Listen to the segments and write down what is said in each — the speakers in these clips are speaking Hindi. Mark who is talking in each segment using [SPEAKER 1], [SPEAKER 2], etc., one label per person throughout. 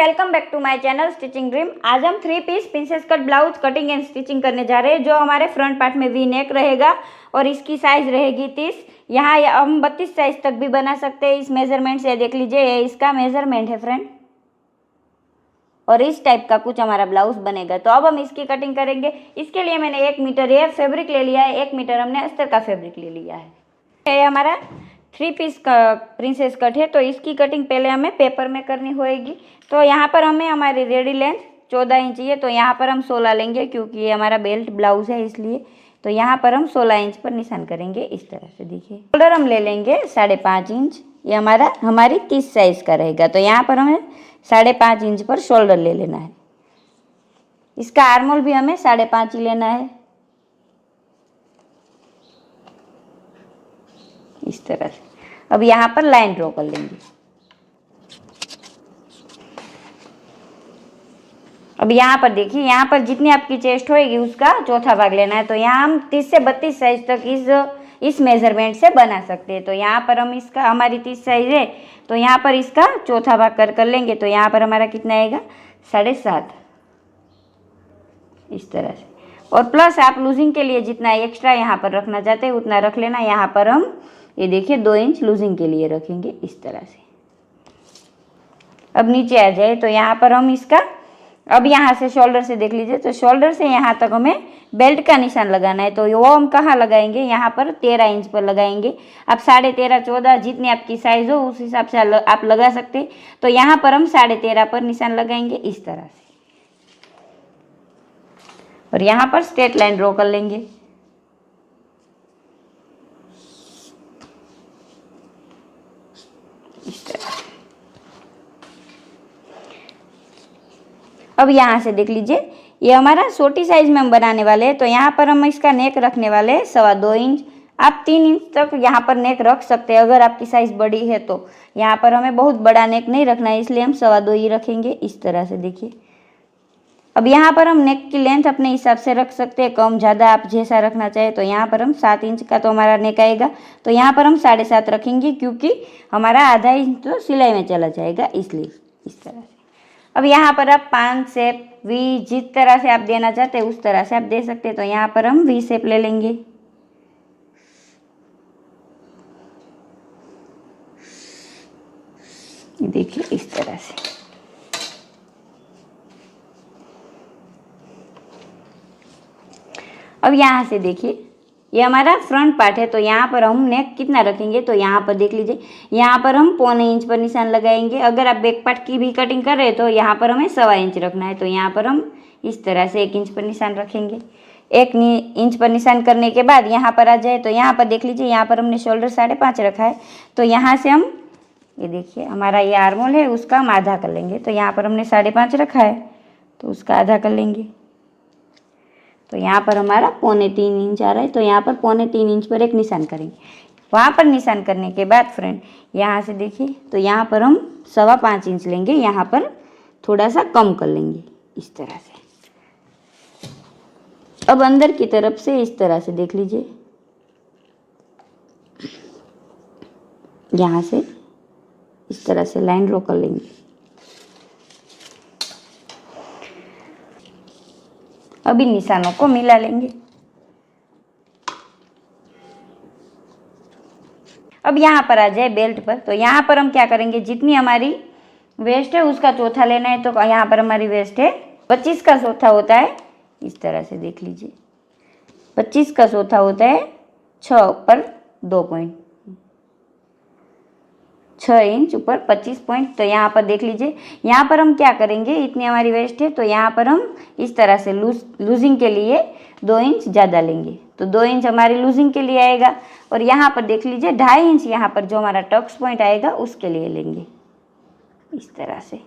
[SPEAKER 1] Welcome back to my channel stitching dream. आज हम 3 piece princess cut blouse cutting and stitching करने जा रहे हैं, जो हमारे फ्रंट पार्ट में वी नेक रहेगा और इसकी साइज रहेगी 30। यहाँ हम 32 साइज तक भी बना सकते हैं। इस मेजरमेंट से देख लीजिए, ये इसका मेजरमेंट है फ्रेंड, और इस टाइप का कुछ हमारा ब्लाउज बनेगा। तो अब हम इसकी कटिंग करेंगे। इसके लिए मैंने 1 मीटर ये फैब्रिक ले लिया है, 1 मीटर हमने अस्तर का फैब्रिक ले लिया है। ये हमारा 3 पीस का प्रिंसेस कट है, तो इसकी कटिंग पहले हमें पेपर में करनी होएगी। तो यहाँ पर हमें हमारी रेडी लेंथ 14 इंच है, तो यहाँ पर हम 16 लेंगे, क्योंकि ये हमारा बेल्ट ब्लाउज है इसलिए। तो यहाँ पर हम 16 इंच पर निशान करेंगे। इस तरह से देखिए। शोल्डर हम ले लेंगे 5.5 इंच, ये हमारी 30 साइज का रहेगा। तो यहाँ पर हमें 5.5 इंच पर शोल्डर ले लेना है। इसका आर्मोल भी हमें 5.5 ही लेना है, इस तरह से। अब यहाँ पर लाइन ड्रॉ कर लेंगे। अब यहाँ पर देखिए, यहाँ पर जितनी आपकी चेस्ट होएगी उसका चौथा भाग लेना है। तो यहाँ हम 30 से 32 साइज तक इस मेजरमेंट से बना सकते हैं। तो यहाँ पर हम इसका, हमारी 30 साइज है, तो यहाँ पर इसका चौथा भाग कर लेंगे। तो यहाँ पर हमारा कितना आएगा, 7.5, इस तरह से। और प्लस आप लूजिंग के लिए जितना एक्स्ट्रा यहाँ पर रखना चाहते हैं उतना रख लेना। यहाँ पर हम ये देखिए 2 इंच लूजिंग के लिए रखेंगे, इस तरह से। अब नीचे आ जाए तो यहाँ पर हम इसका, अब यहाँ से शोल्डर से देख लीजिए, तो शोल्डर से यहाँ तक हमें बेल्ट का निशान लगाना है। तो वो हम कहाँ लगाएंगे, यहाँ पर 13 इंच पर लगाएंगे। आप 13.5, 14 जितनी आपकी साइज हो उस हिसाब से आप लगा सकते हैं। तो यहाँ पर हम 13.5 पर निशान लगाएंगे, इस तरह से। और यहाँ पर स्ट्रेट लाइन ड्रॉ कर लेंगे। इस तरह से। अब यहाँ से देख लीजिए, ये हमारा छोटी साइज में हम बनाने वाले हैं। तो यहाँ पर हम इसका नेक रखने वाले हैं 2.25 इंच। आप 3 इंच तक यहाँ पर नेक रख सकते हैं अगर आपकी साइज बड़ी है। तो यहाँ पर हमें बहुत बड़ा नेक नहीं रखना है, इसलिए हम 2.25 ही रखेंगे, इस तरह से देखिए। अब यहाँ पर हम नेक की लेंथ अपने हिसाब से रख सकते हैं, कम ज़्यादा आप जैसा रखना चाहे। तो यहाँ पर हम 7 इंच का तो हमारा नेक आएगा, तो यहाँ पर हम 7.5 रखेंगे, क्योंकि हमारा आधा इंच तो सिलाई में चला जाएगा, इसलिए इस तरह से। अब यहाँ पर आप 5 शेप, वी, जिस तरह से आप देना चाहते हैं उस तरह से आप दे सकते हैं। तो यहाँ पर हम वी शेप ले लेंगे। देखिए इस तरह से। अब यहाँ से देखिए, ये हमारा फ्रंट पार्ट है। तो यहाँ पर हम नेक कितना रखेंगे, तो यहाँ पर देख लीजिए, यहाँ पर हम 0.25 इंच पर निशान लगाएंगे। अगर आप बैक पार्ट की भी कटिंग कर रहे हैं तो यहाँ पर हमें 1.25 इंच रखना है। तो यहाँ पर हम इस तरह से 1 इंच पर निशान रखेंगे। 1 इंच पर निशान करने के बाद यहाँ पर आ जाए, तो यहाँ पर देख लीजिए, यहाँ पर हमने शोल्डर 5.5 रखा है। तो यहाँ से हम, ये देखिए हमारा ये आर्मोल है, उसका हम आधा कर लेंगे। तो यहाँ पर हमने 5.5 रखा है, तो उसका आधा कर लेंगे। तो यहाँ पर हमारा 3.25 इंच आ रहा है। तो यहाँ पर 3.25 इंच पर एक निशान करेंगे। वहाँ पर निशान करने के बाद फ्रेंड यहाँ से देखिए, तो यहाँ पर हम 5.25 इंच लेंगे, यहाँ पर थोड़ा सा कम कर लेंगे, इस तरह से। अब अंदर की तरफ से इस तरह से देख लीजिए, यहाँ से इस तरह से लाइन ड्रॉ कर लेंगे। अब इन निशानों को मिला लेंगे। अब यहाँ पर आ जाए बेल्ट पर। तो यहाँ पर हम क्या करेंगे, जितनी हमारी वेस्ट है उसका चौथा लेना है। तो यहाँ पर हमारी वेस्ट है 25 का चौथा होता है, इस तरह से देख लीजिए। 25 का चौथा होता है 6 पर 2 पॉइंट, 6 इंच ऊपर 25 पॉइंट। तो यहाँ पर देख लीजिए, यहाँ पर हम क्या करेंगे, इतनी हमारी वेस्ट है, तो यहाँ पर हम इस तरह से लूजिंग के लिए 2 इंच ज़्यादा लेंगे। तो 2 इंच हमारी लूजिंग के लिए आएगा। और यहाँ पर देख लीजिए 2.5 इंच यहाँ पर जो हमारा टक्स पॉइंट आएगा उसके लिए लेंगे, इस तरह से।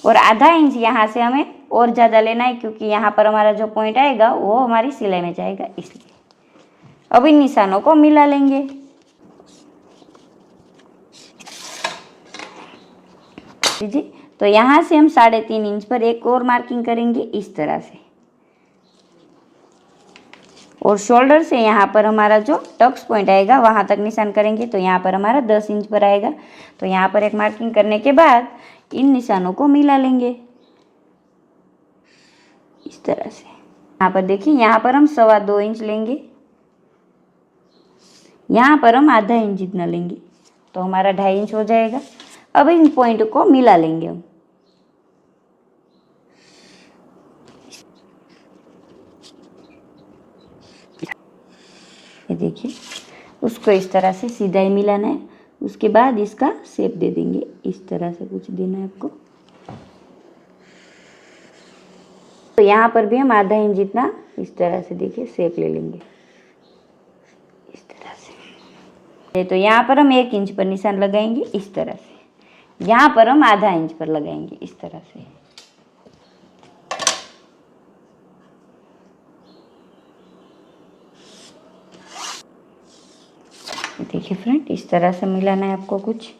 [SPEAKER 1] और आधा इंच यहाँ से हमें और ज़्यादा लेना है, क्योंकि यहाँ पर हमारा जो पॉइंट आएगा वो हमारी सिलाई में जाएगा, इसलिए। अब इन निशानों को मिला लेंगे। तो यहाँ से हम 3.5 इंच पर एक और मार्किंग करेंगे, इस तरह से। और शोल्डर से यहाँ पर हमारा जो टक्स पॉइंट आएगा वहाँ तक निशान करेंगे। तो यहाँ पर हमारा 10 इंच पर आएगा। तो यहाँ पर एक मार्किंग करने के बाद इन निशानों को मिला लेंगे इस तरह से। यहाँ पर देखिए, यहाँ पर हम 2.25 इंच लेंगे, यहाँ पर हम आधा इंच जितना लेंगे, तो हमारा 2.5 इंच हो जाएगा। अब इन पॉइंट को मिला लेंगे हम। ये देखिए, उसको इस तरह से सीधा ही मिलाना है। उसके बाद इसका शेप दे देंगे, इस तरह से कुछ देना है आपको। तो यहाँ पर भी हम आधा इंच जितना इस तरह से देखिए शेप ले लेंगे इस तरह से। तो यहाँ पर हम 1 इंच पर निशान लगाएंगे इस तरह से। यहाँ पर हम आधा इंच पर लगाएंगे इस तरह से। देखिए फ्रेंड, इस तरह से मिलाना है आपको कुछ।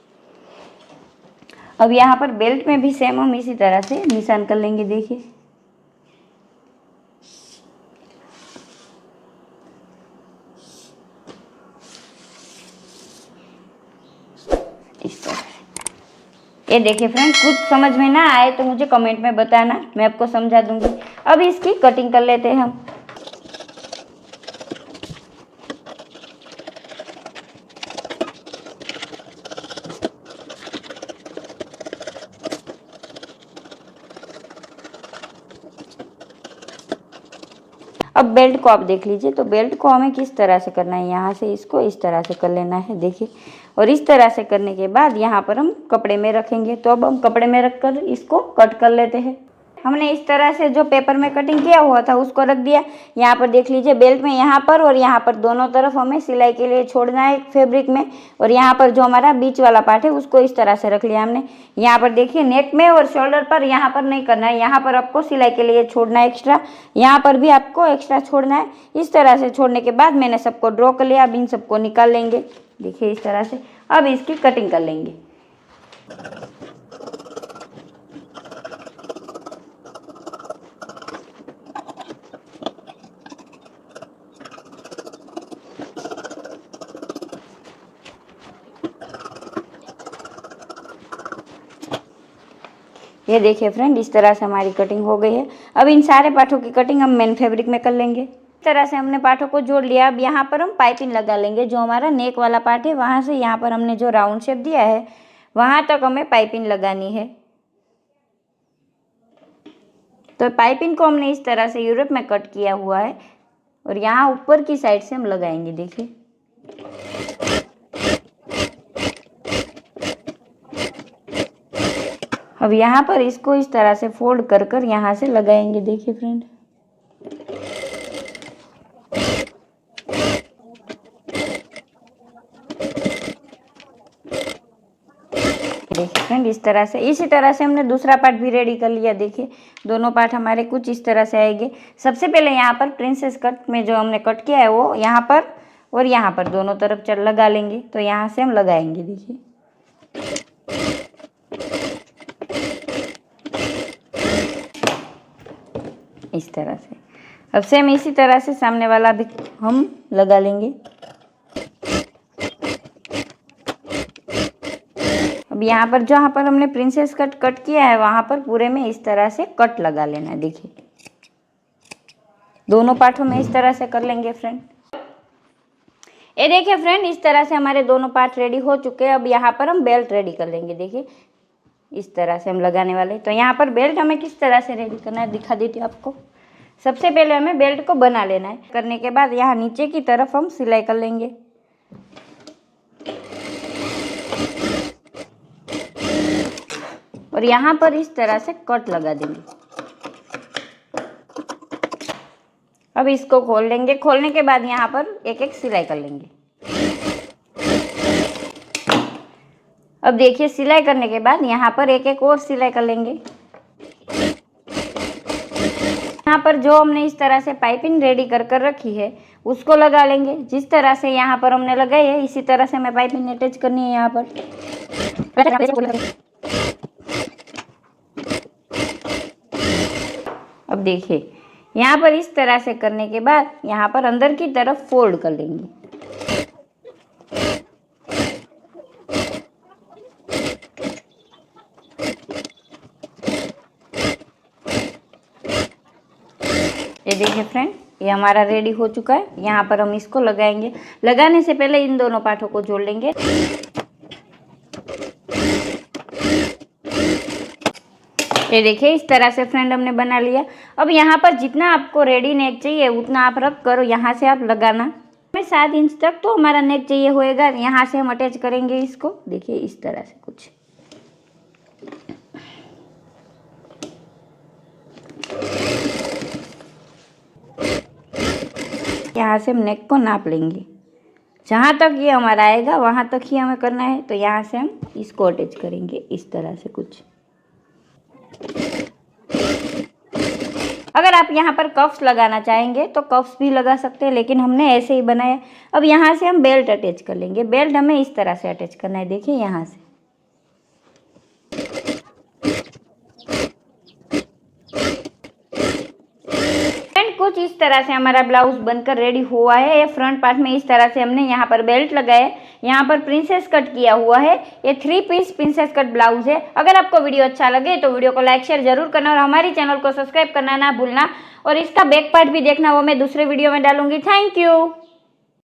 [SPEAKER 1] अब यहाँ पर बेल्ट में भी सेम हम इसी तरह से निशान कर लेंगे। देखिए इस तरह से। ये देखिए फ्रेंड, कुछ समझ में ना आए तो मुझे कमेंट में बताना, मैं आपको समझा दूंगी। अब इसकी कटिंग कर लेते हैं हम। अब बेल्ट को आप देख लीजिए। तो बेल्ट को हमें किस तरह से करना है, यहाँ से इसको इस तरह से कर लेना है। देखिए, और इस तरह से करने के बाद यहाँ पर हम कपड़े में रखेंगे। तो अब हम कपड़े में रखकर इसको कट कर लेते हैं। हमने इस तरह से जो पेपर में कटिंग किया हुआ था उसको रख दिया। यहाँ पर देख लीजिए, बेल्ट में यहाँ पर और यहाँ पर दोनों तरफ हमें सिलाई के लिए छोड़ना है फैब्रिक में। और यहाँ पर जो हमारा बीच वाला पार्ट है उसको इस तरह से रख लिया हमने। यहाँ पर देखिए, नेक में और शोल्डर पर यहाँ पर नहीं करना है, यहाँ पर आपको सिलाई के लिए छोड़ना है एक्स्ट्रा। यहाँ पर भी आपको एक्स्ट्रा छोड़ना है। इस तरह से छोड़ने के बाद मैंने सबको ड्रॉ कर लिया। अब इन सबको निकाल लेंगे। देखिए इस तरह से। अब इसकी कटिंग कर लेंगे। ये देखिए फ्रेंड, इस तरह से हमारी कटिंग हो गई है। अब इन सारे पार्टों की कटिंग हम मेन फैब्रिक में कर लेंगे। इस तरह से हमने पार्टों को जोड़ लिया। अब यहाँ पर हम पाइपिंग लगा लेंगे। जो हमारा नेक वाला पार्ट है वहाँ से यहाँ पर हमने जो राउंड शेप दिया है वहाँ तक हमें पाइपिंग लगानी है। तो पाइपिंग को हमने इस तरह से यूरोप में कट किया हुआ है और यहाँ ऊपर की साइड से हम लगाएंगे। देखिए अब यहाँ पर इसको इस तरह से फोल्ड कर कर यहाँ से लगाएंगे। देखिए फ्रेंड, देखिए फ्रेंड, इस तरह से। इसी तरह से हमने दूसरा पार्ट भी रेडी कर लिया। देखिए दोनों पार्ट हमारे कुछ इस तरह से आएंगे। सबसे पहले यहाँ पर प्रिंसेस कट में जो हमने कट किया है वो यहाँ पर और यहाँ पर दोनों तरफ चल लगा लेंगे। तो यहाँ से हम लगाएंगे। देखिए इस तरह से। अब सेम इसी तरह से सामने वाला भी हम लगा लेंगे। अब यहाँ पर जहाँ पर हमने प्रिंसेस कट किया है वहाँ पर पूरे में इस तरह से कट लगा लेना है। देखिए दोनों पार्टों में इस तरह से कर लेंगे फ्रेंड। ये देखिए फ्रेंड, इस तरह से हमारे दोनों पार्ट रेडी हो चुके हैं। अब यहाँ पर हम बेल्ट रेडी कर लेंगे। देखिए इस तरह से हम लगाने वाले। तो यहाँ पर बेल्ट हमें किस तरह से रेडी करना है दिखा देती हूँ आपको। सबसे पहले हमें बेल्ट को बना लेना है। करने के बाद यहाँ नीचे की तरफ हम सिलाई कर लेंगे। और यहाँ पर इस तरह से कट लगा देंगे। अब इसको खोल लेंगे। खोलने के बाद यहाँ पर एक एक सिलाई कर लेंगे। अब देखिए सिलाई करने के बाद यहाँ पर एक एक और सिलाई कर लेंगे। यहाँ पर जो हमने इस तरह से पाइपिंग रेडी कर कर रखी है उसको लगा लेंगे। जिस तरह से यहाँ पर हमने लगाई है इसी तरह से हमें पाइपिंग अटैच करनी है यहाँ पर। अब देखिए यहाँ पर इस तरह से करने के बाद यहाँ पर अंदर की तरफ फोल्ड कर लेंगे। ये देखिए फ्रेंड, ये हमारा रेडी हो चुका है। यहाँ पर हम इसको लगाएंगे। लगाने से पहले इन दोनों पार्टों को जोड़ लेंगे। ये देखिए इस तरह से फ्रेंड हमने बना लिया। अब यहाँ पर जितना आपको रेडी नेक चाहिए उतना आप रख करो, यहाँ से आप लगाना। हमें 7 इंच तक तो हमारा नेक चाहिए होएगा। यहाँ से हम अटैच करेंगे इसको। देखिए इस तरह से कुछ। यहाँ से हम नेक को नाप लेंगे। जहाँ तक ये हमारा आएगा वहाँ तक ही हमें करना है। तो यहाँ से हम इसको अटैच करेंगे इस तरह से कुछ। अगर आप यहाँ पर कफ्स लगाना चाहेंगे तो कफ्स भी लगा सकते हैं, लेकिन हमने ऐसे ही बनाया। अब यहाँ से हम बेल्ट अटैच कर लेंगे। बेल्ट हमें इस तरह से अटैच करना है। देखिए यहाँ से कुछ इस तरह से हमारा ब्लाउज बनकर रेडी हुआ है। ये फ्रंट पार्ट में इस तरह से हमने यहाँ पर बेल्ट लगाया है, यहाँ पर प्रिंसेस कट किया हुआ है। ये 3 पीस प्रिंसेस कट ब्लाउज है। अगर आपको वीडियो अच्छा लगे तो वीडियो को लाइक शेयर जरूर करना और हमारी चैनल को सब्सक्राइब करना ना भूलना। और इसका बैक पार्ट भी देखना, वो मैं दूसरे वीडियो में डालूंगी। Thank you.